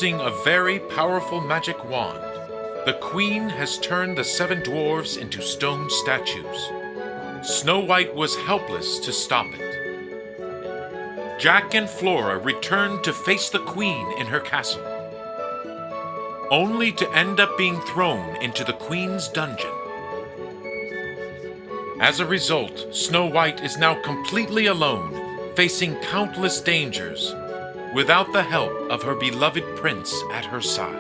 Using a very powerful magic wand, the queen has turned the 7 dwarves into stone statues. Snow White was helpless to stop it. Jack and Flora returned to face the queen in her castle, only to end up being thrown into the queen's dungeon. As a result, Snow White is now completely alone, facing countless dangers, without the help of her beloved prince at her side.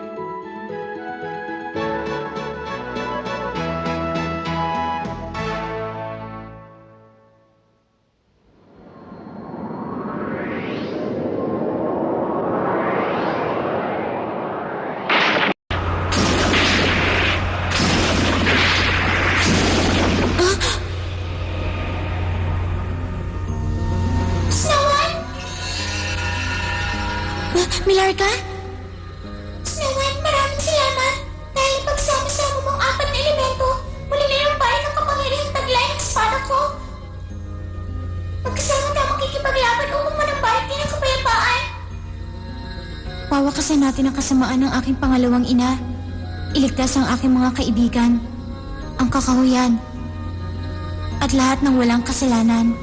Milarca? Snow White, maraming salamat. Dahil pagsama-sama mong 4 na elemento, muli na yung bayan ng kapangyarihang taglay ng espada ko. Magkasama na makikipaglaban upang manambalik din ang kapayapaan. Pawakasan natin ang kasamaan ng aking pangalawang ina. Iligtas ang aking mga kaibigan, ang kakahuyan, at lahat ng walang kasalanan.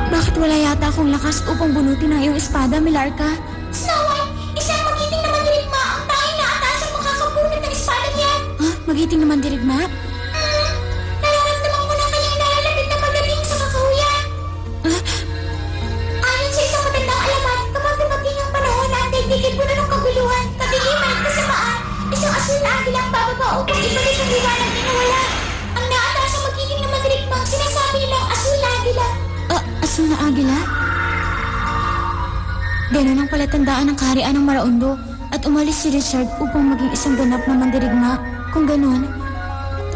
Bakit wala yata akong lakas upang bunutin ang iyong espada, Milarca? Snow White, isang magiting na mandirigma ang tanging naatasang makakabunot ng espada niyan. Magiting na mandirigma? Nararamdaman ko na kanyang nalalapit na pagdating sa kakahuyan. Ayon sa isang matandang alamat, kapag dumating ang panahon na ang daigdigin puno ng kaguluhan, kadiliman at kasamaan, isang asul na agilang bababa upang ibalik ang liwanag na nawala. Ang naatasang magiting na mandirigma ang sinasabi nilang asul na agila. Asul na agila? Ganon ang palatandaan ng kaharian ng Maraundo at umalis si Richard upang maging isang ganap na mandirigma. Kung ganon,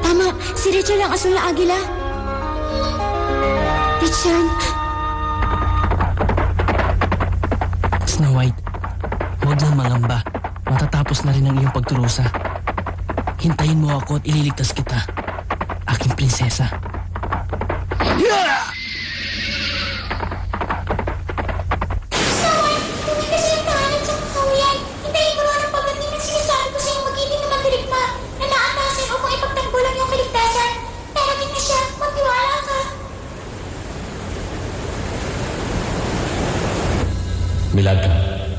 tama, si Richard ang asul na agila. Richard! Snow White, huwag lang mangamba. Matatapos na rin ang iyong pagturusa. Hintayin mo ako at ililigtas kita, aking prinsesa.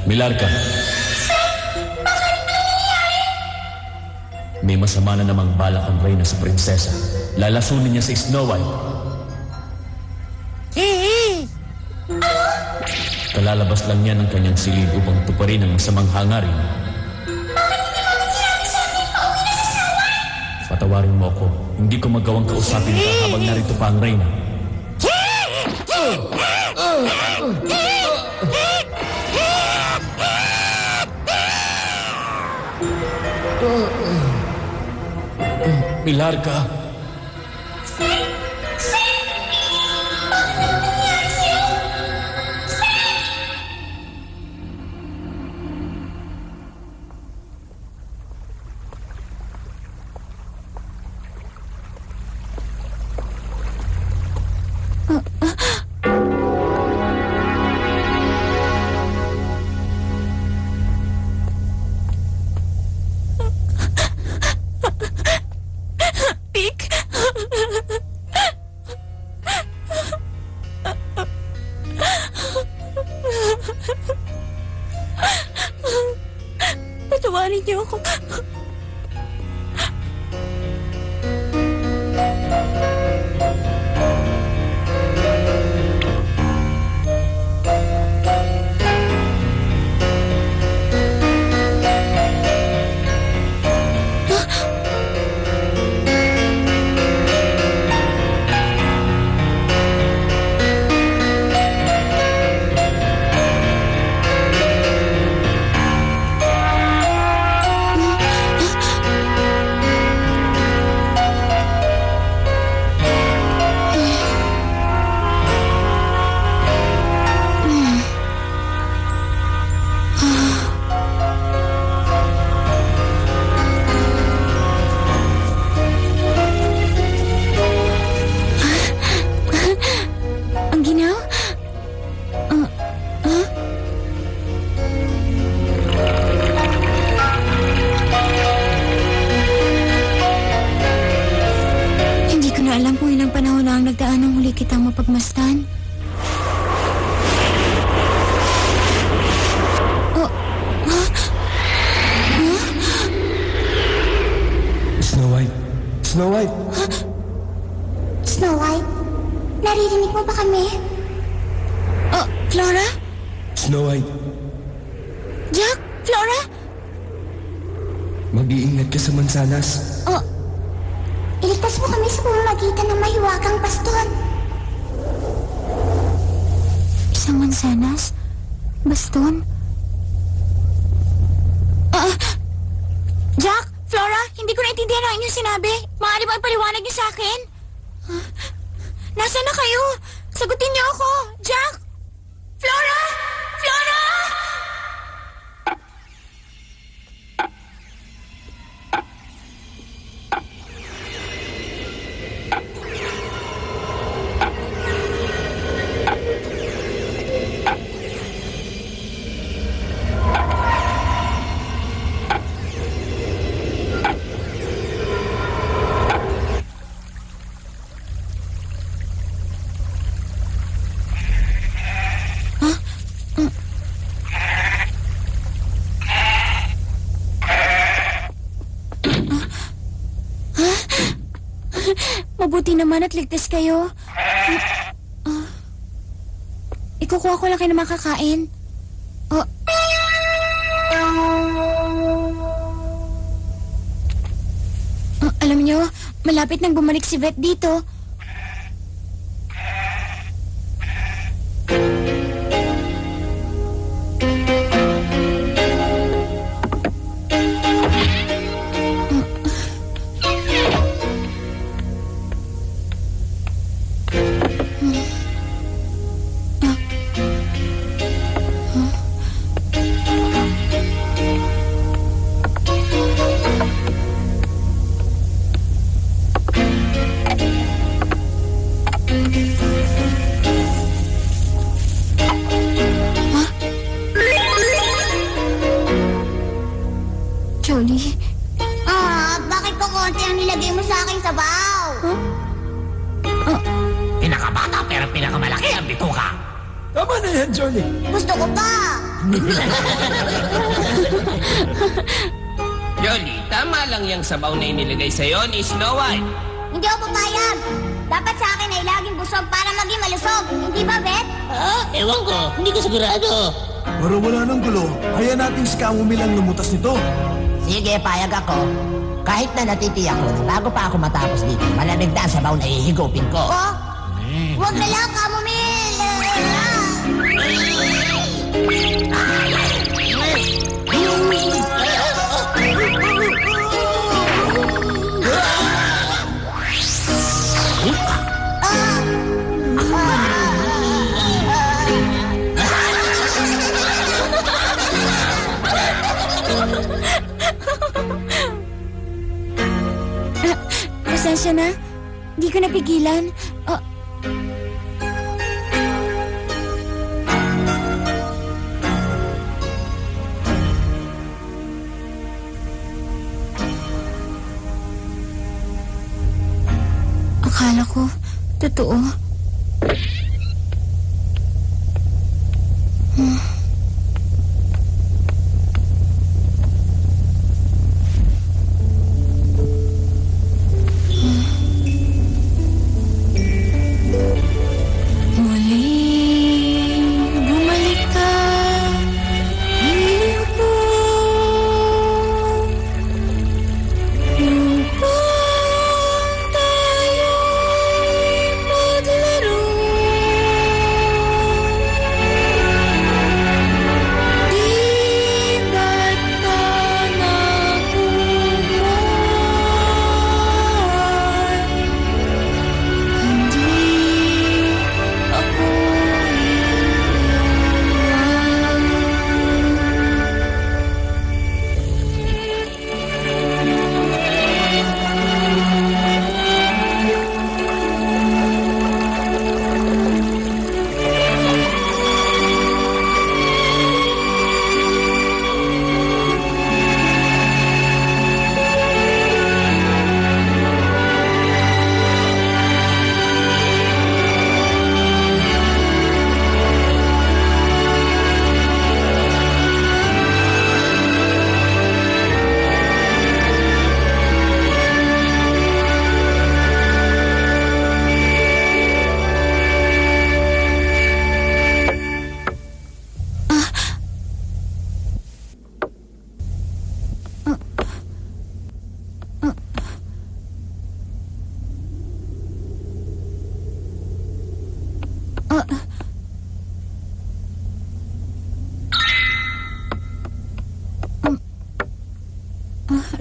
Milarca. Bakit? Ano nangyayari? May masama na namang balak ang reyna sa prinsesa. Lalasunin niya si Snow White. Kalalabas lang niya ng kanyang silid upang tuparin ang masamang hangarin. Bakit hindi mo sinabi sa akin pauwi na si Snow White? Patawarin mo ako. Hindi ko magawang kausapin ka habang narito pa ang reyna. Milarca. Spin! Spin! Bakit ano nangyayari sa'yo? Spin! Patawarin niyo ako. mo ba kami? Oh, Flora? Snow White, Jack? Flora? mag-iingat ka sa mansanas. Oh, iligtas mo kami sa pamamagitan ng mahiwagang baston. Isang mansanas? Baston? Jack? Flora? Hindi ko naintindihan ang inyong sinabi. Maaari ba ipaliwanag niyo sa akin? Nasaan na kayo? Sagutin niyo ako! Jack? Flora? Flora? Mabuti naman at ligtas kayo. Ikukuha ko lang kayo ng makakain. Oh. Alam niyo, malapit nang bumalik si Vet dito. Jolie? Bakit ko konti ang nilagay mo sa aking sabaw? Pinakabata pero pinakamalaki ang bituka. Tama na yan, Johnny. Gusto ko pa. Yoli, tama lang yung sabaw na inilagay sa'yo ni Snow White. Hindi ako papayag. Dapat sa akin ay laging busog para maging malusog. Hindi ba, Bet? Ewan ko, hindi ko sigurado. Para wala ng gulo, hayaan natin si Kamumil ang lumutas nito. Sige, payag ako. Kahit na natitiyak ko na bago pa ako matapos dito, malamig na ang sabaw na ihigupin ko. Oh? Huwag na lang, Kamumil. Pasensya na. Di ko napigilan. Akala ko, totoo.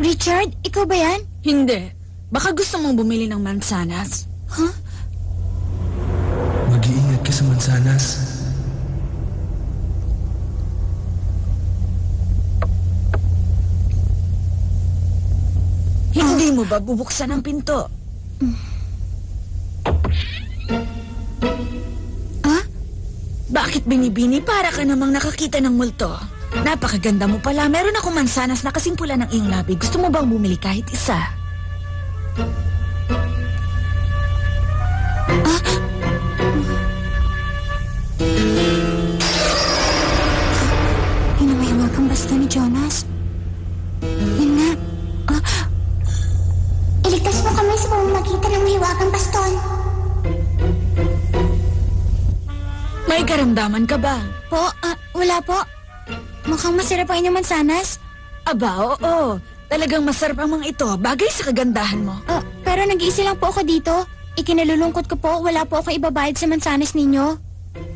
Richard, ikaw ba yan? Hindi. Baka gusto mong bumili ng mansanas. Huh? Mag-iingat ka sa mansanas. Hindi mo ba bubuksan ang pinto? Ah? Bakit binibini? Para ka namang nakakita ng multo. Napakaganda mo pala. Meron akong mansanas na kasing pula ng iyong labi. Gusto mo bang bumili kahit isa? Hinamayawag ang basta ni Jonas. Yun nga. Iligtas mo kami sa pamamagitan ng mahiwagang baston. May karamdaman ka ba? Po, wala po. Mukhang masarap ang inyong mansanas. Aba, oo. Talagang masarap ang mga ito. Bagay sa kagandahan mo. Pero nag-iisa lang po ako dito. Ikinalulungkot ko po, wala po ako ibabayad sa mansanas ninyo.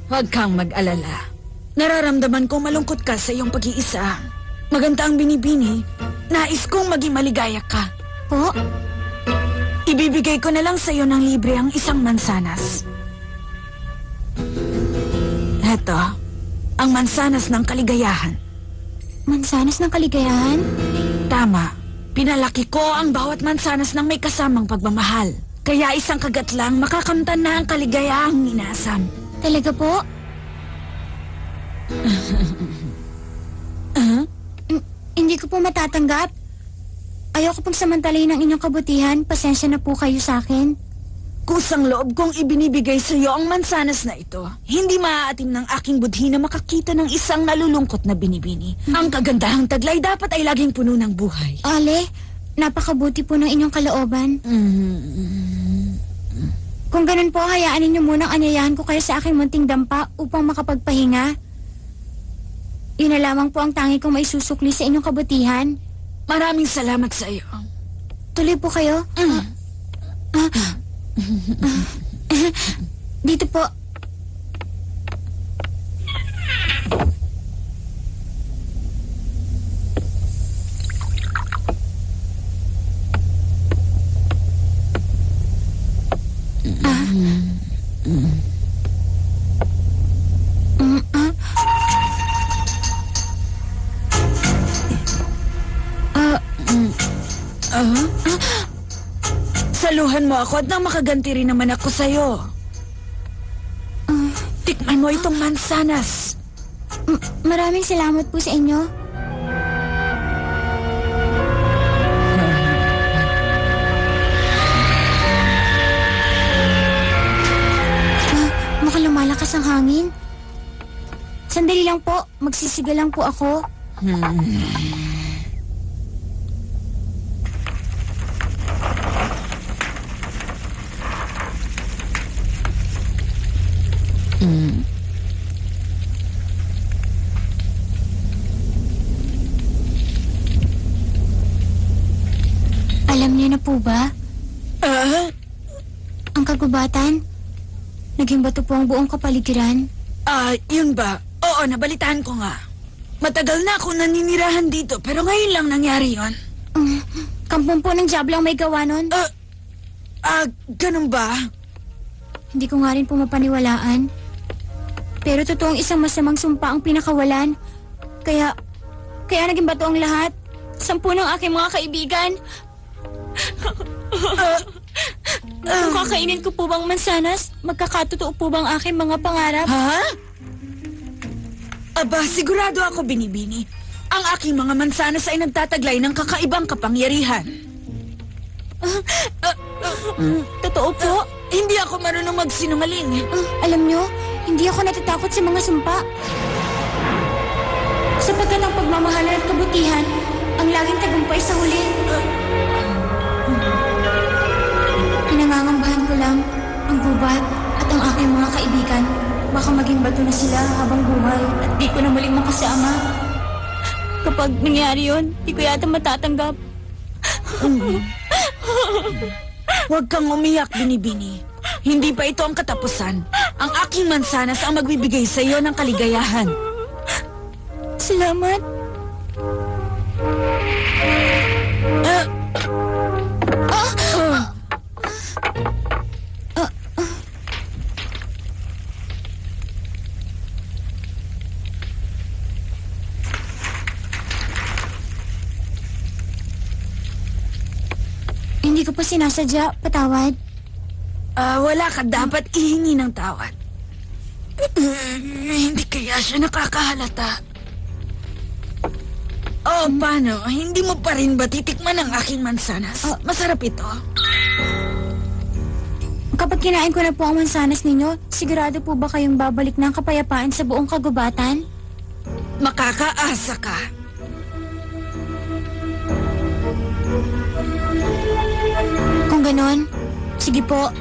Huwag kang mag-alala. Nararamdaman ko malungkot ka sa iyong pag-iisa. Maganda ang binibini. Nais kong maging maligaya ka. Po? Ibibigay ko na lang sa iyo ng libre ang isang mansanas. Heto, ang mansanas ng kaligayahan. Mansanas ng kaligayahan? Tama. Pinalaki ko ang bawat mansanas ng may kasamang pagmamahal. Kaya isang kagat lang makakamtan na ang kaligayahang inasam. Talaga po? Hindi ko po matatanggap. Ayoko pong samantalayin ang inyong kabutihan. Pasensya na po kayo sa akin. Kusang loob kong ibinibigay sa iyo ang mansanas na ito. Hindi maaatim ng aking budhi na makakita ng isang nalulungkot na binibini. Ang kagandahang taglay dapat ay laging puno ng buhay. Ale, napakabuti po ng inyong kalooban. Kung ganun po, hayaan ninyo munang anyayahan ko kayo sa aking munting dampa upang makapagpahinga. Yun na lamang po ang tangi kong maisusukli sa inyong kabutihan. Maraming salamat sa iyo. Tuloy po kayo. Dito po. Saluhan mo ako at nang makaganti rin naman ako sa'yo. Tikman mo itong mansanas. Maraming salamat po sa inyo. Mukhang lumalakas ang hangin. Sandali lang po, magsisiga lang po ako. Alam niyo na po ba? Ang kagubatan, naging bato po ang buong kapaligiran. Yun ba? Oo, nabalitaan ko nga. Matagal na ako naninirahan dito, pero ngayon lang nangyari yun. Kampong po ng Diablo ang may gawa nun. Ganun ba? Hindi ko nga rin po mapaniwalaan. Pero totoong isang masamang sumpa ang pinakawalan. Kaya naging bato ang lahat. 10 ng aking mga kaibigan. Kung kakainin ko po bang mansanas, magkakatotoo po bang aking mga pangarap? Ha? Aba, sigurado ako binibini. Ang aking mga mansanas ay nagtataglay ng kakaibang kapangyarihan. Totoo po? Hindi ako marunong magsinungaling. Alam nyo, hindi ako natatakot sa mga sumpa. Sapagkat ang pagmamahalan at kabutihan ang laging tagumpay sa huli. Pinangangambahan ko lang ang gubat at ang aking mga kaibigan. Baka maging bato na sila habang buhay at di ko na muling makasama. Kapag nangyari yun, di ko yata matatanggap. Huwag kang umiyak, binibini. Hindi pa ito ang katapusan. Ang aking mansanas ang magbibigay sa iyo ng kaligayahan. Salamat. Hindi ko po sinasadya. Patawad. Wala ka dapat ihingi ng tawad. Hindi kaya siya nakakahalata. Paano? Hindi mo pa rin ba titikman ang aking mansanas? Masarap ito. Kapag kinain ko na po ang mansanas ninyo, sigurado po ba kayong babalik ng kapayapaan sa buong kagubatan? Makakaasa ka. Kung ganon, sige po.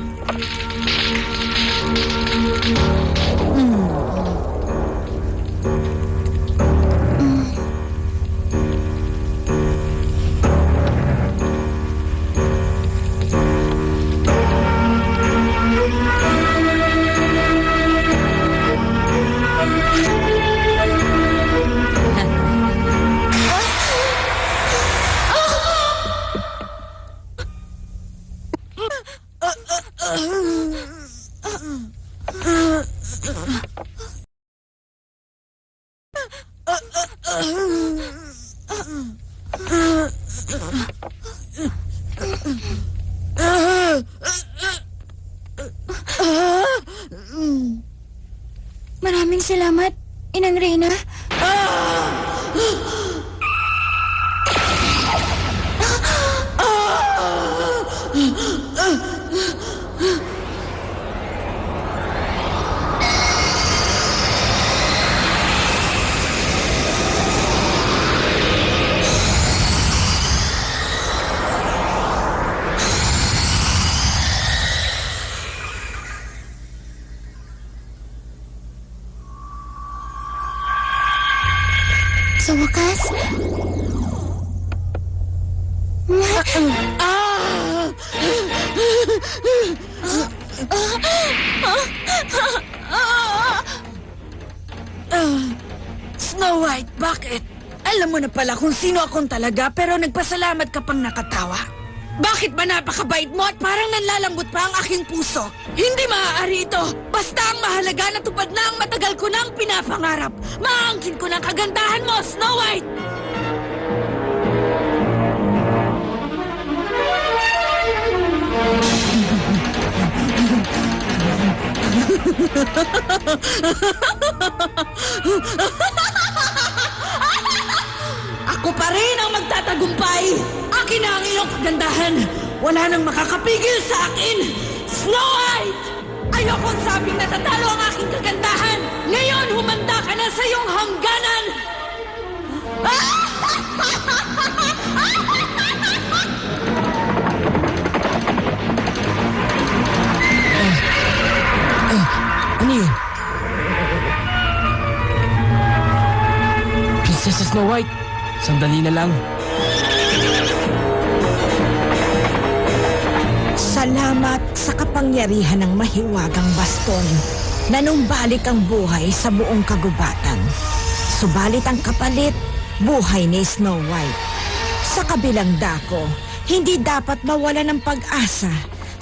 Maraming salamat, Inang Reyna. Sa wakas... Snow White, bakit? Alam mo na pala kung sino akong talaga pero nagpasalamat ka pang nakatawa. Bakit ba napakabait mo at parang nanlalambot pa ang aking puso? Hindi maaari ito. Basta ang mahalaga na tupad na ang matagal ko nang pinapangarap. Maangkin ko ng kagandahan mo, Snow White! Ako pa rin ang magtatagumpay! Akin na ang iyong kagandahan! Wala nang makakapigil sa akin! Snow White! Ayokong sabing natatalo ang aking kagandahan! Ngayon, humanda ka na sa iyong hangganan! Ano yun? Princess Snow White, sandali na lang. Salamat sa kapangyarihan ng mahiwagang baston na numbalik ang buhay sa buong kagubatan. Subalit ang kapalit, buhay ni Snow White. Sa kabilang dako, hindi dapat mawala ng pag-asa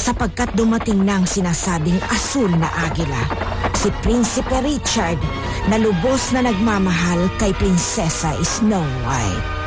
sapagkat dumating na ang sinasabing asul na agila, si Prinsipe Richard na lubos na nagmamahal kay Prinsesa Snow White.